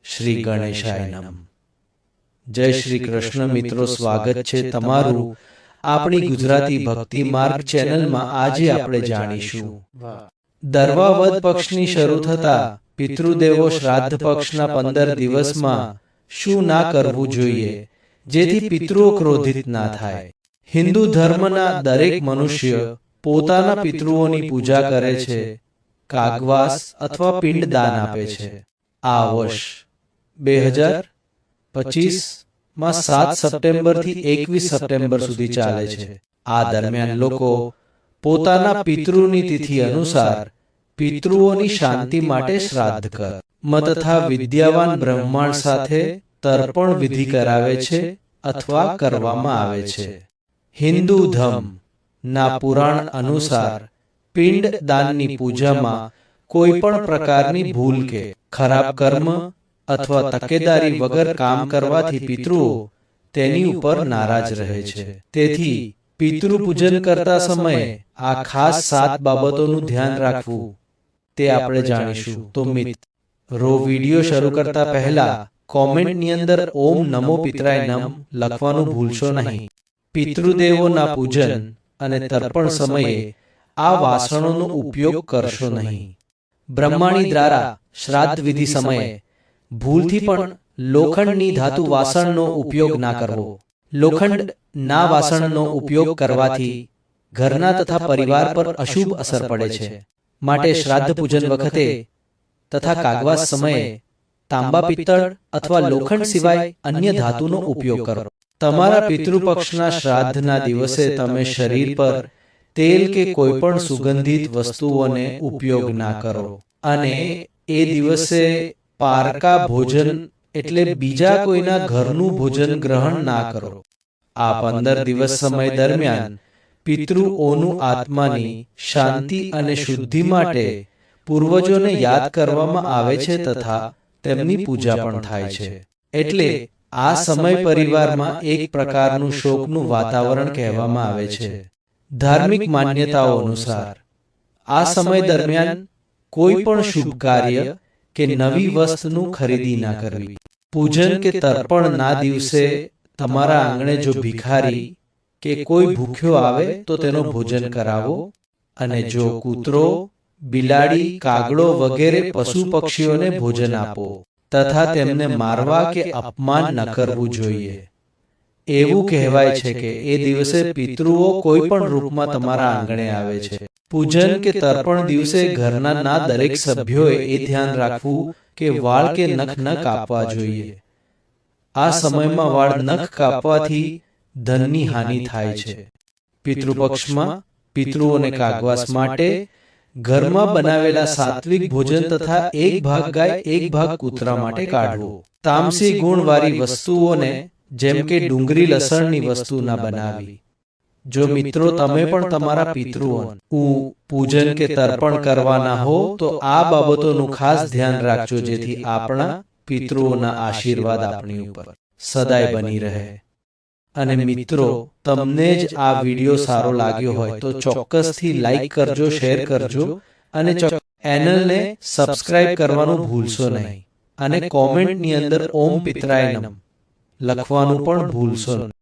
શ્રી ગણેશાય નમઃ। જય શ્રી કૃષ્ણ મિત્રો, સ્વાગત છે તમારું આપણી ગુજરાતી ભક્તિ માર્ગ ચેનલમાં। આજે આપણે જાણીશું દરવા વદ પક્ષની શરૂ થતા પિતૃદેવો શ્રાદ્ધ પક્ષના 15 દિવસમાં શું ના કરવું જોઈએ જેથી પિતૃઓ ક્રોધિત ના થાય। હિન્દુ ધર્મના દરેક મનુષ્ય પોતાના પિતૃઓની પૂજા કરે છે, કાગવાસ અથવા પિંડ દાન આપે છે। આ વર્ષ 2025 માં 7 સપ્ટેમ્બરથી 21 સપ્ટેમ્બર સુધી ચાલે છે। આ દરમિયાન લોકો પોતાના પિતૃની તિથિ અનુસાર પિતૃઓની શાંતિ માટે શ્રાદ્ધ કર્મ તથા વિદ્યાવાન બ્રાહ્મણ સાથે તર્પણ વિધિ કરાવે છે અથવા કરવામાં આવે છે। હિન્દુ ધર્મ ના પુરાણ અનુસાર પિંડ દાનની પૂજામાં કોઈ પણ પ્રકારની ભૂલ કે ખરાબ કર્મ અથવા તકેદારી વગર કામ કરવાથી પિતૃઓ તેની ઉપર નારાજ રહે છે। તેથી પિતૃ પૂજન કરતા સમયે આ ખાસ 7 બાબતોનું ધ્યાન રાખવું તે આપણે જાણીશું। તો મિત્રો, વિડિયો શરૂ કરતા પહેલા કોમેન્ટની અંદર ઓમ નમો પિતરાય નમ લખવાનું ભૂલશો નહીં। પિતૃદેવોના પૂજન અને તર્પણ સમયે આ વાસણોનો ઉપયોગ કરશો નહીં। બ્રહ્માણી દ્વારા શ્રાદ્ધ વિધિ સમયે ભૂલથી પણ લોખંડની ધાતુ વાસણનો ઉપયોગ ના કરવો। લોખંડ ના વાસણનો ઉપયોગ કરવાથી ઘરના તથા પરિવાર પર અશુભ અસર પડે છે, માટે શ્રાદ્ધ પૂજન વખતે તથા કાગવાસ સમયે તાંબા, પિત્તળ અથવા લોખંડ સિવાય અન્ય ધાતુનો ઉપયોગ કરો। તમારા પિતૃપક્ષના શ્રાદ્ધના દિવસે તમે શરીર પર તેલ કે કોઈ પણ સુગંધિત વસ્તુઓને ઉપયોગ ના કરો અને એ દિવસે પારકા ભોજન એટલે બીજા કોઈના ઘરનું ભોજન ગ્રહણ ના કરો। આ 15 દિવસ સમય દરમિયાન પિતૃઓનું આત્માની શાંતિ અને શુદ્ધિ માટે પૂર્વજોને યાદ કરવામાં આવે છે તથા તેમની પૂજા પણ થાય છે। એટલે આ સમય પરિવારમાં એક પ્રકારનું શોકનું વાતાવરણ કહેવામાં આવે છે। ધાર્મિક માન્યતાઓ અનુસાર આ સમય દરમિયાન કોઈ પણ શુભ કાર્ય કે નવી વસ્તુનું ખરીદી ના કરવી। પૂજન કે તર્પણ ના દિવસે તમારા આંગણે જો ભિખારી કે કોઈ ભૂખ્યો આવે તો તેનો ભોજન કરાવો અને જો કૂતરો, બિલાડી, કાગડો વગેરે પશુ પક્ષીઓને ભોજન આપો તથા તેમને મારવા કે અપમાન ન કરવું જોઈએ। એવું કહેવાય છે કે એ દિવસે પિતૃઓ કોઈ પણ રૂપમાં તમારા આંગણે આવે છે। પૂજન કે તર્પણ દિવસે ઘરના દરેક સભ્યોએ એ ધ્યાન રાખવું કે વાળ કે નખ ન કાપવા જોઈએ। આ સમયમાં વાળ નખ કાપવાથી ધનની હાનિ થાય છે। પિતૃપક્ષમાં પિતૃઓને કાગવાસ માટે ઘરમાં બનાવેલા સાત્વિક ભોજન તથા એક ભાગ ગાય એક ભાગ કૂતરા માટે કાઢવો। તામસી ગુણવાળી વસ્તુઓને જેમ કે ડુંગળી, લસણની વસ્તુ ના બનાવી। જો મિત્રો તમે પણ તમારા પિતૃઓનું પૂજન કે તર્પણ કરવાના હો તો આ બાબતોનું ખાસ ધ્યાન રાખજો જેથી આપણા પિતૃઓના આશીર્વાદ આપણી ઉપર સદાય બની રહે। અને મિત્રો, તમને જ આ વિડિયો સારો લાગ્યો હોય તો ચોક્કસથી લાઈક કરજો, શેર કરજો અને ચેનલને સબસ્ક્રાઇબ કરવાનું ભૂલશો નહીં અને કોમેન્ટની અંદર ઓમ પિતરાય નમ લખવાનું પણ ભૂલશો નહીં।